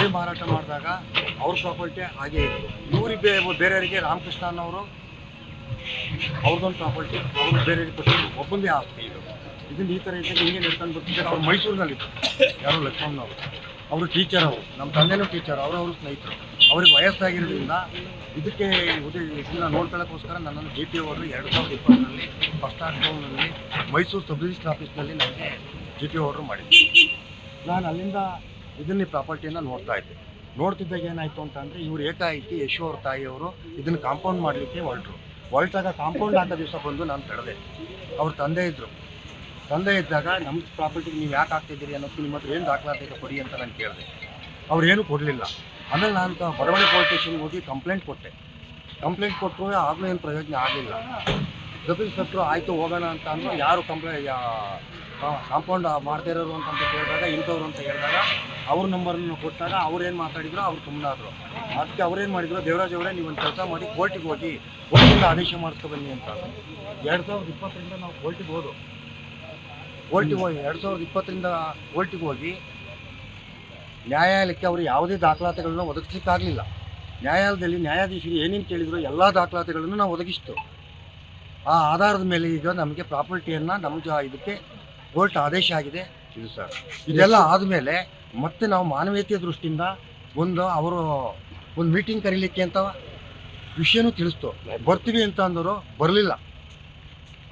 ಅವರೇ ಮಾರಾಟ ಮಾಡಿದಾಗ ಅವ್ರ ಪ್ರಾಪರ್ಟಿ ಹಾಗೆ ಇತ್ತು. ಇವರಿಗೆ ಬೇರೆಯವರಿಗೆ ರಾಮಕೃಷ್ಣ ಅನ್ನೋರು ಅವ್ರದ್ದೊಂದು ಪ್ರಾಪರ್ಟಿ ಅವರು ಬೇರೆಯವರಿಗೆ ಕೊಟ್ಟಿದ್ರು, ಒಬ್ಬಂದೇ ಆಸ್ತಿ ಇದು. ಇದನ್ನು ಈ ಥರ ಇದ್ದಾಗ ಹಿಂಗೆ ನಡ್ಕೊಂಡು ಬರ್ತಿದ್ದಾರೆ. ಅವ್ರು ಮೈಸೂರಿನಲ್ಲಿತ್ತು, ಯಾರು ಲಕ್ಷ್ಮಣ್ಣನವರು. ಅವರು ಟೀಚರ್, ಅವರು ನಮ್ಮ ತಂದೆನೂ ಟೀಚರ್, ಅವರವರು ಸ್ನೇಹಿತರು. ಅವ್ರಿಗೆ ವಯಸ್ಸಾಗಿರೋದ್ರಿಂದ ಇದಕ್ಕೆ ಇದನ್ನು ನೋಡ್ಕೊಳ್ಳೋಕ್ಕೋಸ್ಕರ ನನ್ನನ್ನು JP ಅವರು 2020ರಲ್ಲಿ ಫಸ್ಟ್ ಲಾಕ್ಡೌನಲ್ಲಿ ಮೈಸೂರು ಸಬ್ ರಿಜಿಸ್ಟ್ರ್ ಆಫೀಸ್ನಲ್ಲಿ ನನಗೆ JP ಆರ್ಡ್ರ್ ಮಾಡಿದ್ದೆ. ನಾನು ಅಲ್ಲಿಂದ ಇದನ್ನೇ ಪ್ರಾಪರ್ಟಿಯನ್ನು ನೋಡ್ತಾ ಇದ್ದೆ. ನೋಡ್ತಿದ್ದಾಗ ಏನಾಯಿತು ಅಂತಂದರೆ ಇವರು ಏಕಾಏಕಿ ಯಶು ಅವ್ರ ತಾಯಿಯವರು ಇದನ್ನು ಕಾಂಪೌಂಡ್ ಮಾಡಲಿಕ್ಕೆ ಹೊರಟಾಗ ಕಾಂಪೌಂಡ್ ಹಾಕೋ ದಿವಸ ಬಂದು ನಾನು ತಡೆದೆ. ಅವ್ರ ತಂದೆ ಇದ್ದಾಗ ನಮ್ಮ ಪ್ರಾಪರ್ಟಿಗೆ ನೀವು ಯಾಕೆ ಆಗ್ತಿದ್ದೀರಿ ಅನ್ನೋದು ನಿಮ್ಮ ಹತ್ರ ಏನು ದಾಖಲಾತಿ ಕೊಡಿ ಅಂತ ನಾನು ಕೇಳಿದೆ. ಅವ್ರೇನು ಕೊಡಲಿಲ್ಲ. ಆಮೇಲೆ ನಾನು ಬಡವಳ್ಳಿ ಪೊಲೀಸ್ ಸ್ಟೇಷನ್ಗೆ ಹೋಗಿ ಕಂಪ್ಲೇಂಟ್ ಕೊಟ್ಟರು. ಆಗಲೂ ಏನು ಪ್ರಯೋಜನ ಆಗಲಿಲ್ಲ. ಸಬ್ ಇನ್ಸ್ಪೆಕ್ಟ್ರು ಆಯಿತು ಹೋಗೋಣ ಅಂತ ಅಂದರು. ಯಾರು ಕಾಂಪೌಂಡ್ ಮಾಡ್ತಾ ಇರೋರು ಅಂತ ಕೇಳಿದಾಗ ಇಂಥವ್ರು ಅಂತ ಹೇಳಿದಾಗ ಅವ್ರ ನಂಬರನ್ನು ಕೊಟ್ಟಾಗ ಅವ್ರೇನು ಮಾತಾಡಿದ್ರು, ಅವ್ರು ಸುಮ್ಮನಾದರು. ಅದಕ್ಕೆ ಅವ್ರೇನು ಮಾಡಿದ್ರು, ದೇವರಾಜ್ ಅವರೇ ನೀವು ಒಂದು ಕೆಲಸ ಮಾಡಿ ಕೋರ್ಟಿಗೆ ಹೋಗಿ ಕೋರ್ಟಿಂದ ಆದೇಶ ಮಾಡಿಸ್ಕೊಬನ್ನಿ ಅಂತ. 2020ರಿಂದ ನಾವು ಕೋರ್ಟಿಗೆ ಹೋಗಿ 2020ರಿಂದ ಕೋರ್ಟಿಗೆ ಹೋಗಿ ನ್ಯಾಯಾಲಯಕ್ಕೆ ಅವರು ಯಾವುದೇ ದಾಖಲಾತಿಗಳನ್ನು ಒದಗಿಸಲಿಕ್ಕಾಗಲಿಲ್ಲ. ನ್ಯಾಯಾಲಯದಲ್ಲಿ ನ್ಯಾಯಾಧೀಶರು ಏನೇನು ಕೇಳಿದ್ರು ಎಲ್ಲ ದಾಖಲಾತಿಗಳನ್ನು ನಾವು ಒದಗಿಸ್ತು. ಆ ಆಧಾರದ ಮೇಲೆ ಈಗ ನಮಗೆ ಪ್ರಾಪರ್ಟಿಯನ್ನು ಇದಕ್ಕೆ ಕೋರ್ಟ್ ಆದೇಶ ಆಗಿದೆ. ಇದು ಸರ್, ಇದೆಲ್ಲ ಆದಮೇಲೆ ಮತ್ತೆ ನಾವು ಮಾನವೀಯತೆಯ ದೃಷ್ಟಿಯಿಂದ ಅವರು ಒಂದು ಮೀಟಿಂಗ್ ಕರೀಲಿಕ್ಕೆ ಅಂತ ವಿಷಯನೂ ತಿಳಿಸ್ತು. ಬರ್ತೀವಿ ಅಂತ ಅಂದರು,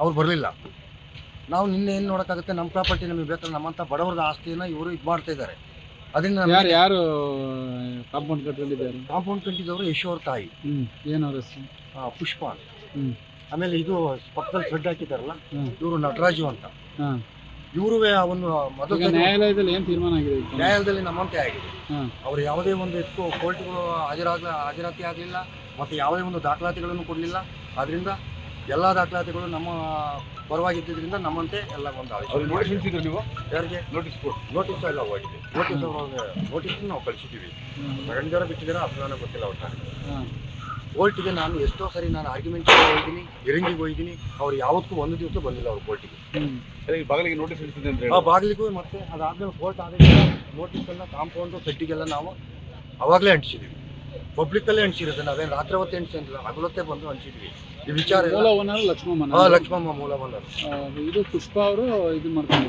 ಅವ್ರು ಬರಲಿಲ್ಲ. ನಾವು ನಿನ್ನೆ ಏನು ನೋಡೋಕ್ಕಾಗುತ್ತೆ, ನಮ್ಮ ಪ್ರಾಪರ್ಟಿ ನಮಗೆ ಬೇಕಾದ್ರೆ ನಮ್ಮಂಥ ಬಡವರದ ಆಸ್ತಿಯನ್ನು ಇವರು ಇದು ಮಾಡ್ತಾ ಇದ್ದಾರೆ. ಅದರಿಂದ ಯಾರು ಕಾಂಪೌಂಡ್ ಕಟ್ಟಿದವರು ಯಶು ಅವ್ರ ತಾಯಿ. ಏನವ್ರ ಪುಷ್ಪ. ಆಮೇಲೆ ಇದು ಪಕ್ಕದಲ್ಲಿ ಶೆಡ್ ಹಾಕಿದಾರಲ್ಲ, ಇವರು ನಟರಾಜು ಅಂತ. ಇವರು ಒಂದು ಮೊದಲು ನ್ಯಾಯಾಲಯದಲ್ಲಿ ಏನು ತೀರ್ಮಾನ ಆಗಿದೆ? ನ್ಯಾಯಾಲಯದಲ್ಲಿ ನಮ್ಮಂತೆ ಆಗಿದೆ. ಅವರು ಯಾವುದೇ ಒಂದು ಇದಕ್ಕೂ ಕೋರ್ಟ್ಗೂ ಹಾಜರಾತಿ ಆಗಲಿಲ್ಲ, ಮತ್ತು ಯಾವುದೇ ಒಂದು ದಾಖಲಾತಿಗಳನ್ನು ಕೊಡಲಿಲ್ಲ. ಆದ್ದರಿಂದ ಎಲ್ಲ ದಾಖಲಾತಿಗಳು ನಮ್ಮ ಪರವಾಗಿದ್ದರಿಂದ ನಮ್ಮಂತೆ ಎಲ್ಲ ಒಂದು ಆದೇಶ. ನೀವು ಯಾರಿಗೆ ನೋಟಿಸ್ ಎಲ್ಲ ಹೋಗಿದೆ. ನೋಟಿಸ್ ನಾವು ಕಳಿಸಿದ್ದೀವಿ. ಗಂಡರ ಬಿಟ್ಟಿದ್ದಾರೆ ಅಭಿಮಾನ ಗೊತ್ತಿಲ್ಲ. ಕೋರ್ಟಿಗೆ ನಾನು ಎಷ್ಟೋ ಸರಿ ಆರ್ಗ್ಯುಮೆಂಟ್ ಹೋಗಿದ್ದೀನಿ, ಹಿರಿಂಗಿಗೆ ಹೋಗಿದ್ದೀನಿ. ಅವ್ರು ಯಾವತ್ತೂ ಒಂದು ದಿವಸ ಬಂದಿಲ್ಲ ಅವರು ಕೋರ್ಟಿಗೆ. ಬಾಗಿಲಿಗೆ ನೋಟಿಸ್ ಇರ್ತದೆ ಅಂತ ಹೇಳಿ ಬಾಗಿಲಿಗೂ ಮತ್ತೆ ಅದಾದ್ಮೇಲೆ ಕೋರ್ಟ್ ಆದೇಶ ನೋಟಿಸನ್ನು ಕಾಂಪೌಂಡು ಸೆಡ್ಡಿಗೆಲ್ಲ ನಾವು ಅವಾಗಲೇ ಅಂಟಿಸಿದ್ವಿ. ಪಬ್ಲಿಕ್ಕಲ್ಲೇ ಅಂಟಿಸಿರೋದು, ನಾವೇನು ರಾತ್ರಿ ಹೊತ್ತು ಅಂಟಿಸಿಲ್ಲ, ಹಗಲೊತ್ತೇ ಬಂದು ಅಂಟಿಸಿದ್ವಿ. ಈ ವಿಚಾರ ಲಕ್ಷ್ಮಮ್ಮ ಮೂಲ ಓನರ್. ಇದು ಪುಷ್ಪ ಅವರು ಇದು ಮಾಡ್ತಾರೆ.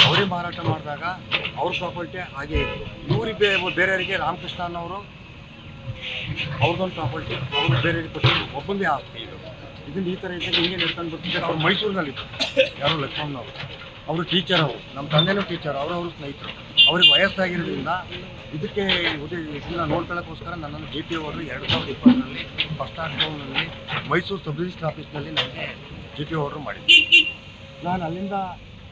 ಅವರೇ ಮಾರಾಟ ಮಾಡಿದಾಗ ಅವ್ರ ಪ್ರಾಪರ್ಟಿ ಹಾಗೆ ಇತ್ತು. ಇವರಿಗೆ ಬೇರೆಯವರಿಗೆ ರಾಮಕೃಷ್ಣ ಅನ್ನೋರು ಅವ್ರದ್ದೊಂದು ಪ್ರಾಪರ್ಟಿ ಅವರು ಬೇರೆಯವರಿಗೆ ಕೊಟ್ಟಿದ್ರು, ಒಬ್ಬಂದೇ ಆಸ್ತಿ ಇದು. ಇದನ್ನು ಈ ಥರ ಇದ್ದಾಗ ಹಿಂಗೆ ನಡ್ಕೊಂಡು ಬರ್ತಿದ್ದಾರೆ. ಅವ್ರು ಮೈಸೂರಿನಲ್ಲಿತ್ತು, ಯಾರು ಲಕ್ಷ್ಮಣ್ಣನವರು. ಅವರು ಟೀಚರ್, ಅವರು ನಮ್ಮ ತಂದೆನೂ ಟೀಚರ್, ಅವರವರು ಸ್ನೇಹಿತರು. ಅವ್ರಿಗೆ ವಯಸ್ಸಾಗಿರೋದ್ರಿಂದ ಇದಕ್ಕೆ ಇದನ್ನು ನೋಡ್ಕೊಳ್ಳೋಕ್ಕೋಸ್ಕರ ನನ್ನನ್ನು JP ಅವರು 2020ರಲ್ಲಿ ಫಸ್ಟ್ ಲಾಕ್ಡೌನಲ್ಲಿ ಮೈಸೂರು ಸಬ್ ರಿಜಿಸ್ಟ್ರ್ ಆಫೀಸ್ನಲ್ಲಿ ನನಗೆ JP ಆರ್ಡ್ರ್ ಮಾಡಿದ್ದೆ. ನಾನು ಅಲ್ಲಿಂದ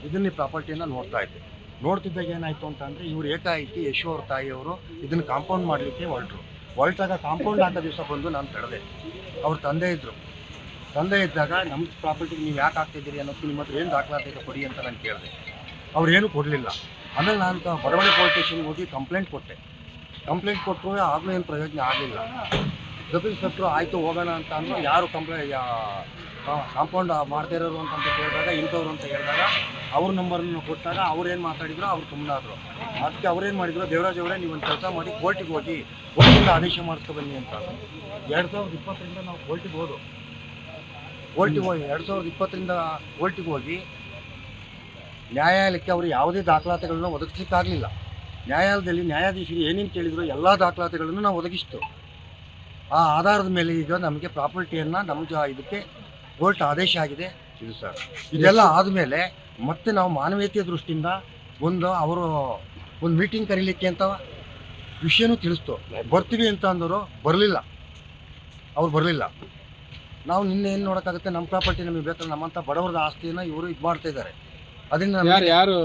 ಇದನ್ನೇ ಪ್ರಾಪರ್ಟಿಯನ್ನು ನೋಡ್ತಾ ಇದ್ದೆ. ನೋಡ್ತಿದ್ದಾಗ ಏನಾಯಿತು ಅಂತಂದರೆ ಇವರು ಏಕಾಏಕಿ ಯಶು ಅವ್ರ ತಾಯಿಯವರು ಇದನ್ನು ಕಾಂಪೌಂಡ್ ಮಾಡಲಿಕ್ಕೆ ಹೊರಟಾಗ ಕಾಂಪೌಂಡ್ ಹಾಕೋ ದಿವಸ ಬಂದು ನಾನು ತಡೆದೆ. ಅವ್ರ ತಂದೆ ಇದ್ದಾಗ ನಮ್ಮ ಪ್ರಾಪರ್ಟಿಗೆ ನೀವು ಯಾಕೆ ಆಗ್ತಿದ್ದೀರಿ ಅನ್ನೋದು ನಿಮ್ಮ ಹತ್ರ ಏನು ದಾಖಲಾತಿ ಇದೆ ಕೊಡಿ ಅಂತ ನಾನು ಕೇಳಿದೆ. ಅವ್ರೇನು ಕೊಡಲಿಲ್ಲ. ಆಮೇಲೆ ನಾನು ಬಡವಳ್ಳಿ ಪೊಲೀಸ್ ಸ್ಟೇಷನ್ಗೆ ಹೋಗಿ ಕಂಪ್ಲೇಂಟ್ ಕೊಟ್ಟೆ. ಕಂಪ್ಲೇಂಟ್ ಕೊಟ್ಟರು ಆಗಲೂ ಏನು ಪ್ರಯೋಜನ ಆಗಲಿಲ್ಲ. ಸಬ್ ಇನ್ಸ್ಪೆಕ್ಟ್ರು ಆಯಿತು ಹೋಗೋಣ ಅಂತ ಅಂದರು. ಯಾರು ಕಾಂಪೌಂಡ್ ಮಾಡ್ತಾ ಇರೋರು ಅಂತ ಕೇಳಿದಾಗ ಇಂಥವ್ರು ಅಂತ ಹೇಳಿದಾಗ ಅವ್ರ ನಂಬರನ್ನು ಕೊಟ್ಟಾಗ ಅವ್ರೇನು ಮಾತಾಡಿದ್ರು, ಅವ್ರು ಸುಮ್ಮನಾದರು. ಅದಕ್ಕೆ ಅವ್ರೇನು ಮಾಡಿದ್ರು, ದೇವರಾಜ್ ಅವರೇ ನೀವು ಒಂದು ಕೆಲಸ ಮಾಡಿ ಕೋರ್ಟಿಗೆ ಹೋಗಿ ಕೋರ್ಟಿಂದ ಆದೇಶ ಮಾಡಿಸ್ಕೊಬನ್ನಿ ಅಂತ. 2020ರಿಂದ ನಾವು ಕೋರ್ಟಿಗೆ ಹೋಗಿ 2020ರಿಂದ ಕೋರ್ಟಿಗೆ ಹೋಗಿ ನ್ಯಾಯಾಲಯಕ್ಕೆ ಅವರು ಯಾವುದೇ ದಾಖಲಾತಿಗಳನ್ನ ಒದಗಿಸ್ಲಿಕ್ಕಾಗಲಿಲ್ಲ. ನ್ಯಾಯಾಲಯದಲ್ಲಿ ನ್ಯಾಯಾಧೀಶರು ಏನೇನು ಕೇಳಿದ್ರು ಎಲ್ಲ ದಾಖಲಾತಿಗಳನ್ನು ನಾವು ಒದಗಿಸ್ತು. ಆ ಆಧಾರದ ಮೇಲೆ ಈಗ ನಮಗೆ ಪ್ರಾಪರ್ಟಿಯನ್ನು ನಮ್ಮ ಇದಕ್ಕೆ ಕೋರ್ಟ್ ಆದೇಶ ಆಗಿದೆ ಇದು ಸರ್. ಇದೆಲ್ಲ ಆದಮೇಲೆ ಮತ್ತೆ ನಾವು ಮಾನವೀಯತೆಯ ದೃಷ್ಟಿಯಿಂದ ಅವರು ಒಂದು ಮೀಟಿಂಗ್ ಕರೀಲಿಕ್ಕೆ ಅಂತ ವಿಷಯನೂ ತಿಳಿಸ್ತು. ಬರ್ತೀವಿ ಅಂತ ಅಂದರು, ಬರಲಿಲ್ಲ. ಅವ್ರು ಬರಲಿಲ್ಲ. ನಾವು ನಿನ್ನೆ ಏನು ನೋಡೋಕ್ಕಾಗುತ್ತೆ, ನಮ್ಮ ಪ್ರಾಪರ್ಟಿ ನಮಗೆ ಬೇಕಾದ್ರೆ ನಮ್ಮಂಥ ಬಡವರದ ಆಸ್ತಿಯನ್ನು ಇವರು ಇದು ಮಾಡ್ತಾ ಇದ್ದಾರೆ. ಅದರಿಂದ ಯಾರು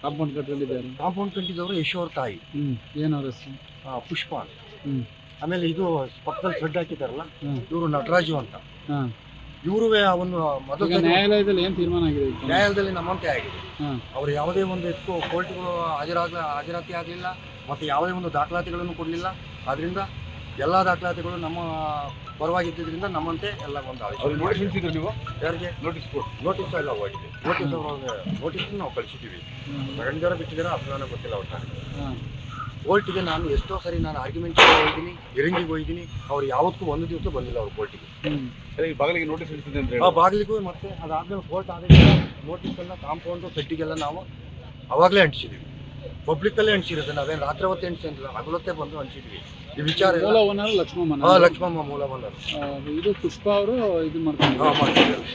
ಕಾಂಪೌಂಡ್ ಕಟ್ಟಿದ್ದಾರೆ? ಕಾಂಪೌಂಡ್ ಕಟ್ಟಿದವರು ಯಶೋರ್ ತಾಯಿ, ಏನು ಅವ್ರ ಹೆಸರು? ಪುಷ್ಪ ಅಂತ. ಹ್ಮ್. ಆಮೇಲೆ ಇದು ಪಕ್ಕದಲ್ಲಿ ಶೆಡ್ ಹಾಕಿದಾರಲ್ಲ, ಹ್ಮ್. ಇವರು ನಟರಾಜು ಅಂತ. ಹಾಂ. ಇವರು ಒಂದು ಮೊದಲ ಈಗ ನ್ಯಾಯಾಲಯದಲ್ಲಿ ಏನು ತೀರ್ಮಾನ ಆಗಿದೆ? ನ್ಯಾಯಾಲಯದಲ್ಲಿ ನಮ್ಮಂತೆ ಆಗಿದೆ. ಹಾಂ. ಅವರು ಯಾವುದೇ ಒಂದು ಇದಕ್ಕೂ ಕೋರ್ಟ್ಗೂ ಹಾಜರಾತಿ ಆಗಲಿಲ್ಲ ಮತ್ತು ಯಾವುದೇ ಒಂದು ದಾಖಲಾತಿಗಳನ್ನು ಕೊಡಲಿಲ್ಲ. ಆದ್ದರಿಂದ ಎಲ್ಲ ದಾಖಲಾತಿಗಳು ನಮ್ಮ ಪರವಾಗಿದ್ದರಿಂದ ನಮ್ಮಂತೆ ಎಲ್ಲ ಒಂದು ಆದೇಶ. ಅವ್ರಿಗೆ ನೋಟಿಸ್ ಕಳಿಸಿದ್ರು ನೀವು? ಯಾರಿಗೆ ನೋಟಿಸ್ ಕೊಟ್ಟು ನೋಟಿಸ್ ಎಲ್ಲ ಹೋಗಿದೆ. ನೋಟಿಸ್ ನಾವು ಕಳಿಸಿದ್ದೀವಿ. ತಗೊಂಡಿದಾರ ಬಿಟ್ಟಿದಾರ ಅದು ಗೊತ್ತಿಲ್ಲ ಒಟ್ಟಾರೆ. ಹಾಂ. ಕೋರ್ಟಿಗೆ ನಾನು ಎಷ್ಟೋ ಸರಿ ನಾನು ಆರ್ಗ್ಯುಮೆಂಟ್ ಹೋಗಿದ್ದೀನಿ, ಹಿರಿಂಗಿಗೆ ಹೋಗಿದ್ದೀನಿ. ಅವ್ರು ಯಾವತ್ತೂ ಒಂದು ದಿವಸ ಬಂದಿಲ್ಲ ಅವ್ರು ಕೋರ್ಟಿಗೆ. ಈ ಬಾಗಿಲಿಗೆ ನೋಟಿಸ್ ಕಳಿಸಿದೆ ಅಂತ ಆ ಹೇಳಿ ಬಾಗಿಲಿಗೂ ಮತ್ತೆ ಅದಾದ್ಮೇಲೆ ಕೋರ್ಟ್ ಆದೇಶ ನೋಟಿಸನ್ನು ಕಾಂಪೌಂಡು ಸೆಟ್ಟಿಗೆಲ್ಲ ನಾವು ಅವಾಗಲೇ ಅಂಟಿಸಿದ್ದೀವಿ. ಪಬ್ಲಿಕ್ಕಲ್ಲೇ ಅಂಟಿಸಿರೋದು. ನಾವೇನು ರಾತ್ರಿ ಹೊತ್ತೆ ಅಂಟಿಸಿಲ್ಲ, ಹಗಲೊತ್ತೆ ಬಂದು ಅಂಟಿಸಿದ್ವಿ. ಈ ವಿಚಾರ ಮೂಲ ಓನರ್ ಲಕ್ಷ್ಮಮ್ಮ. ಲಕ್ಷ್ಮಮ್ಮ ಮೂಲ ಬಂದರು. ಇದು ಪುಷ್ಪ ಅವರು ಇದು ಮಾಡ್ತಾರೆ. ಮಾಡ್ತಿದ್ದಾರೆ.